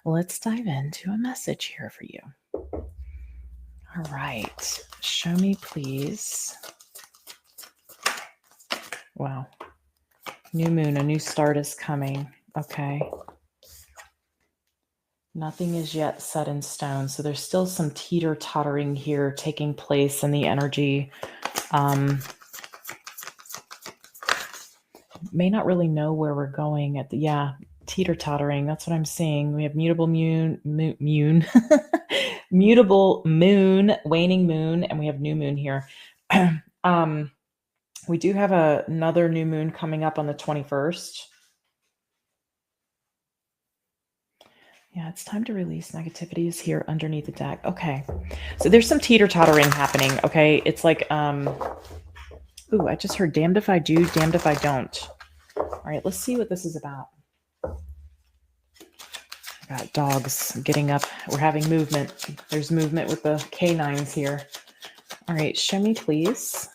let's dive into a message here for you. All right. Show me, please. Wow. New moon, a new start is coming. Okay. Nothing is yet set in stone. So there's still some teeter-tottering here taking place in the energy. May not really know where we're going at the, teeter-tottering. That's what I'm seeing. We have mutable moon, mutable moon, waning moon, and we have new moon here. We do have another new moon coming up on the 21st. Yeah, it's time to release negativities here underneath the deck. Okay. So there's some teeter-tottering happening, okay? It's like, ooh, I just heard damned if I do, damned if I don't. All right, let's see what this is about. I got dogs getting up. We're having movement. There's movement with the canines here. All right, show me, please.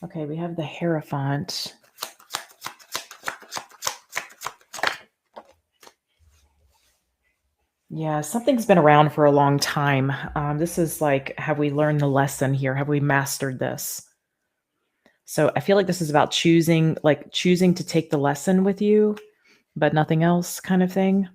Okay, we have the Hierophant. Yeah, something's been around for a long time. This is like, have we learned the lesson here? Have we mastered this? So I feel like this is about choosing to take the lesson with you, but nothing else kind of thing.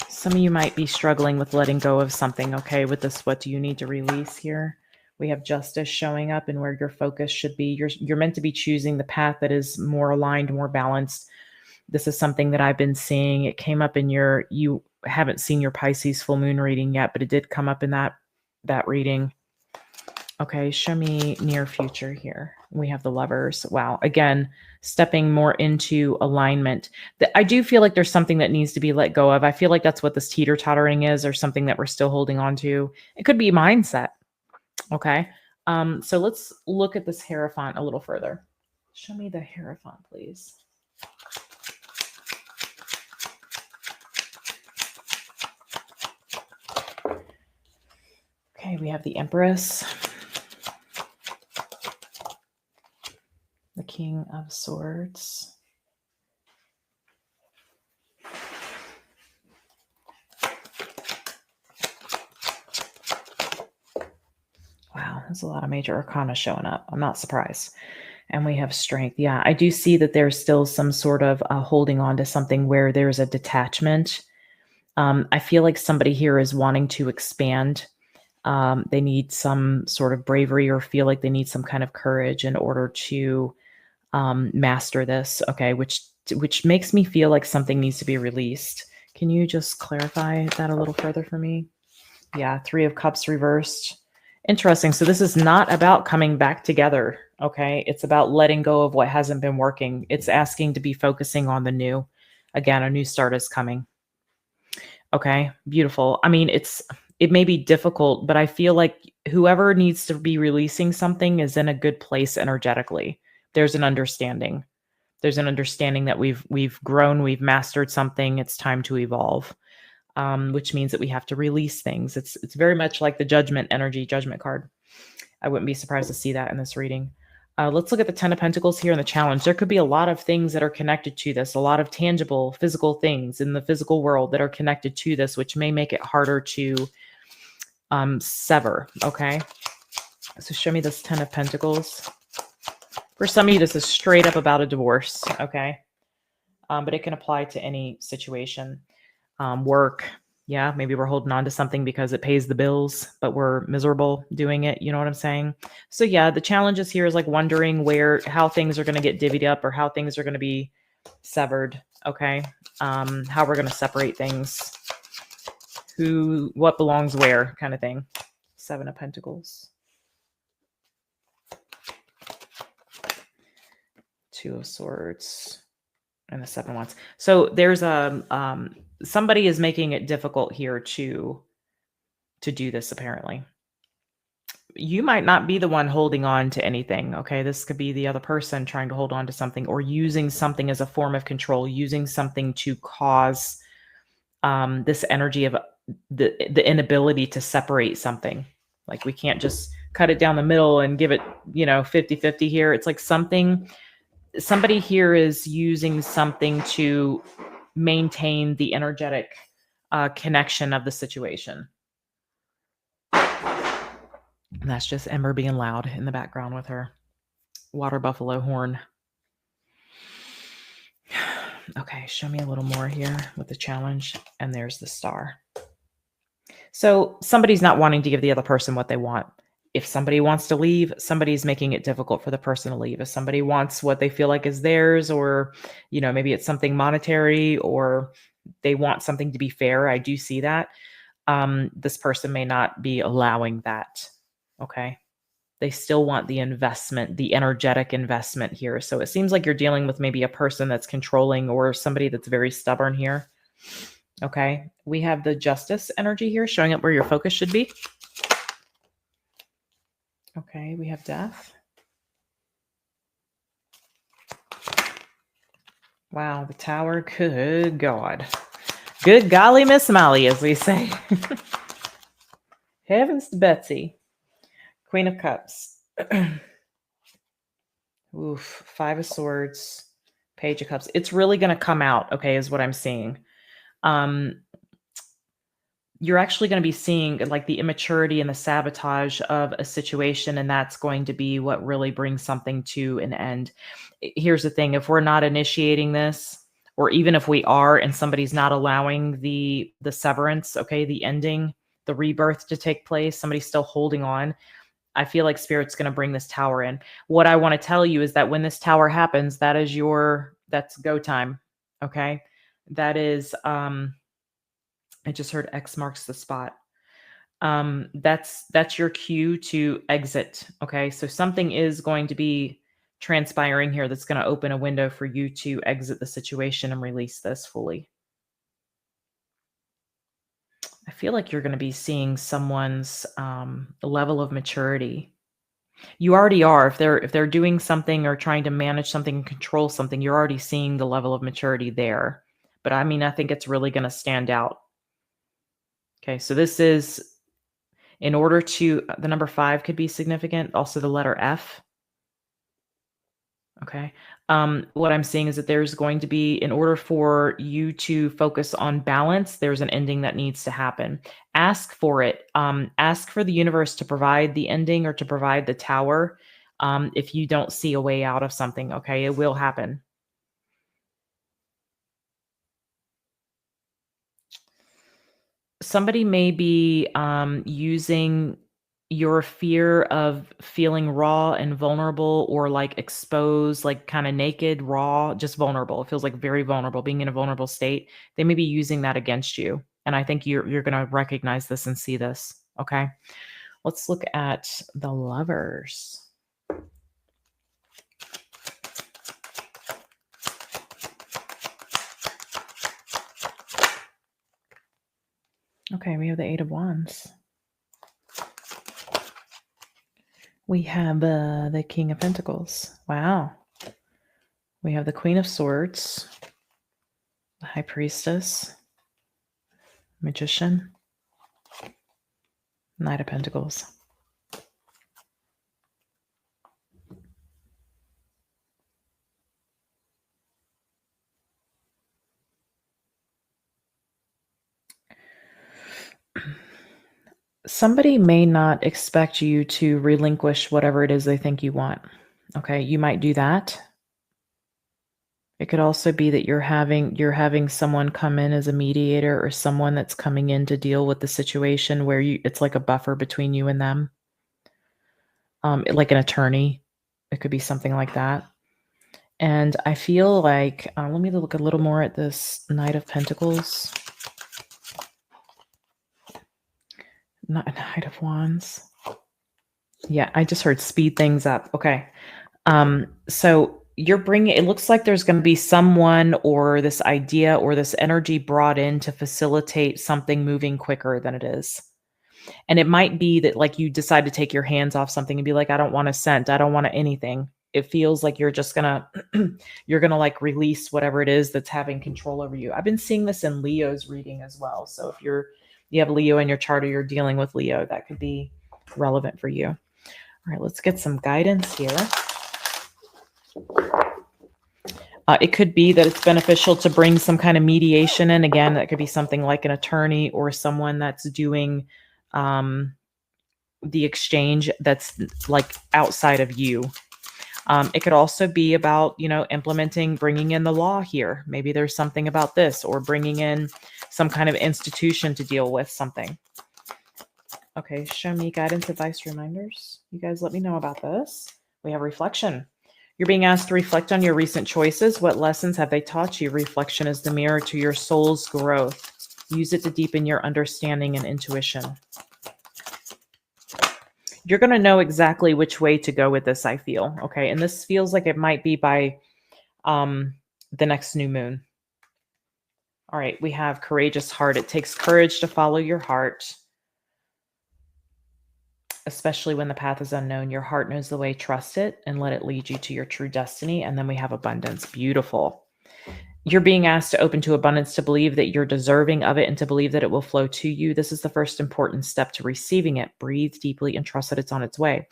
Some of you might be struggling with letting go of something, okay? With this, what do you need to release here? We have justice showing up and where your focus should be. You're meant to be choosing the path that is more aligned, more balanced. This is something that I've been seeing. It came up in you haven't seen your Pisces full moon reading yet, but it did come up in that reading. Okay, show me near future here. We have the Lovers. Wow. Again, stepping more into alignment. I do feel like there's something that needs to be let go of. I feel like that's what this teeter-tottering is, or something that we're still holding on to. It could be mindset. Okay. So let's look at this Hierophant a little further. Show me the Hierophant, please. Okay, we have the Empress, the King of Swords, wow, there's a lot of major arcana showing up. I'm not surprised. And we have Strength. Yeah, I do see that there's still some sort of holding on to something where there's a detachment. I feel like somebody here is wanting to expand. They need some sort of bravery or feel like they need some kind of courage in order to master this. Okay, which makes me feel like something needs to be released. Can you just clarify that a little further for me? Yeah, Three of Cups reversed. Interesting. So this is not about coming back together. Okay, it's about letting go of what hasn't been working. It's asking to be focusing on the new. Again, a new start is coming. Okay, beautiful. I mean, it may be difficult, but I feel like whoever needs to be releasing something is in a good place energetically. There's an understanding. There's an understanding that we've grown, we've mastered something. It's time to evolve, which means that we have to release things. It's very much like the Judgment energy, Judgment card. I wouldn't be surprised to see that in this reading. Let's look at the Ten of Pentacles here in the challenge. There could be a lot of things that are connected to this, a lot of tangible physical things in the physical world that are connected to this, which may make it harder to sever. Okay. So show me this Ten of Pentacles. For some of you, this is straight up about a divorce. Okay. But it can apply to any situation. Work. Yeah, maybe we're holding on to something because it pays the bills, but we're miserable doing it. You know what I'm saying? So yeah, the challenges here is like wondering how things are going to get divvied up or how things are going to be severed. Okay. How we're going to separate things, what belongs where kind of thing. Seven of Pentacles. Two of Swords. And the Seven of Wands. So there's somebody is making it difficult here to do this, apparently. You might not be the one holding on to anything, okay? This could be the other person trying to hold on to something or using something as a form of control, using something to cause this energy of the inability to separate something. Like we can't just cut it down the middle and give it, 50-50 here. It's like something somebody here is using something to maintain the energetic connection of the situation. And that's just Ember being loud in the background with her water buffalo horn. Okay, show me a little more here with the challenge. And there's the star. So somebody's not wanting to give the other person what they want. If somebody wants to leave, somebody's making it difficult for the person to leave. If somebody wants what they feel like is theirs, or, maybe it's something monetary, or they want something to be fair. I do see that. This person may not be allowing that. Okay. They still want the investment, the energetic investment here. So it seems like you're dealing with maybe a person that's controlling or somebody that's very stubborn here. Okay. We have the justice energy here showing up where your focus should be. Okay. We have death. Wow. The tower. Good God. Good golly, Miss Molly, as we say. Heavens to Betsy. Queen of Cups. Oof. 5 of Swords. Page of Cups. It's really going to come out, okay, is what I'm seeing. You're actually going to be seeing like the immaturity and the sabotage of a situation, and that's going to be what really brings something to an end. Here's the thing. If we're not initiating this, or even if we are and somebody's not allowing the severance, okay, the ending, the rebirth to take place, somebody's still holding on, I feel like Spirit's going to bring this tower in. What I want to tell you is that when this tower happens, that's go time. Okay. That is, I just heard X marks the spot. That's your cue to exit. Okay. So something is going to be transpiring here that's going to open a window for you to exit the situation and release this fully. I feel like you're going to be seeing someone's level of maturity. You already are. If they're doing something or trying to manage something and control something, you're already seeing the level of maturity there. But I mean, I think it's really going to stand out. Okay, so this is in order to, the number 5 could be significant. Also the letter F. Okay. What I'm seeing is that there's going to be, in order for you to focus on balance, there's an ending that needs to happen. Ask for it. Ask for the universe to provide the ending or to provide the tower. If you don't see a way out of something, okay, it will happen. Somebody may be using your fear of feeling raw and vulnerable, or like exposed, like kind of naked, raw, just vulnerable. It feels like very vulnerable, being in a vulnerable state. They may be using that against you. And I think you're going to recognize this and see this. Okay. Let's look at the Lovers. Okay. We have the 8 of Wands. We have the King of Pentacles. Wow. We have the Queen of Swords, the High Priestess, Magician, Knight of Pentacles. Somebody may not expect you to relinquish whatever it is they think you want. Okay, you might do that. It could also be that you're having someone come in as a mediator, or someone that's coming in to deal with the situation where it's like a buffer between you and them. Like an attorney. It could be something like that. And I feel like, let me look a little more at this Knight of Pentacles. Not a Knight of Wands. Yeah, I just heard speed things up. Okay. So you're bringing, it looks like there's going to be someone or this idea or this energy brought in to facilitate something moving quicker than it is. And it might be that like you decide to take your hands off something and be like, I don't want a scent. I don't want anything. It feels like you're just gonna, you're gonna like release whatever it is that's having control over you. I've been seeing this in Leo's reading as well. So if you have Leo in your chart, or you're dealing with Leo, that could be relevant for you. All right, let's get some guidance here. It could be that it's beneficial to bring some kind of mediation in. Again, that could be something like an attorney or someone that's doing the exchange that's like outside of you. It could also be about, implementing, bringing in the law here. Maybe there's something about this, or bringing in some kind of institution to deal with something. Okay, show me guidance, advice, reminders. You guys let me know about this. We have reflection. You're being asked to reflect on your recent choices. What lessons have they taught you? Reflection is the mirror to your soul's growth. Use it to deepen your understanding and intuition. You're going to know exactly which way to go with this, I feel. Okay. And this feels like it might be by the next new moon. All right. We have courageous heart. It takes courage to follow your heart, especially when the path is unknown. Your heart knows the way. Trust it and let it lead you to your true destiny. And then we have abundance. Beautiful. You're being asked to open to abundance, to believe that you're deserving of it and to believe that it will flow to you. This is the first important step to receiving it. Breathe deeply and trust that it's on its way.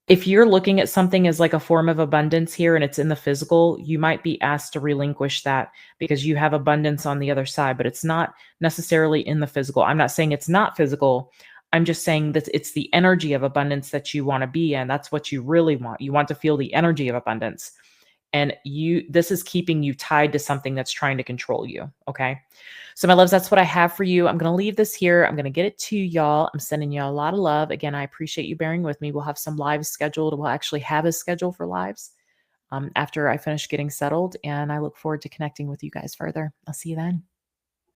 If you're looking at something as like a form of abundance here and it's in the physical, you might be asked to relinquish that because you have abundance on the other side, but it's not necessarily in the physical. I'm not saying it's not physical. I'm just saying that it's the energy of abundance that you want to be in. That's what you really want. You want to feel the energy of abundance. And this is keeping you tied to something that's trying to control you. Okay. So my loves, that's what I have for you. I'm going to leave this here. I'm going to get it to y'all. I'm sending you a lot of love. Again, I appreciate you bearing with me. We'll have some lives scheduled. We'll actually have a schedule for lives after I finish getting settled. And I look forward to connecting with you guys further. I'll see you then.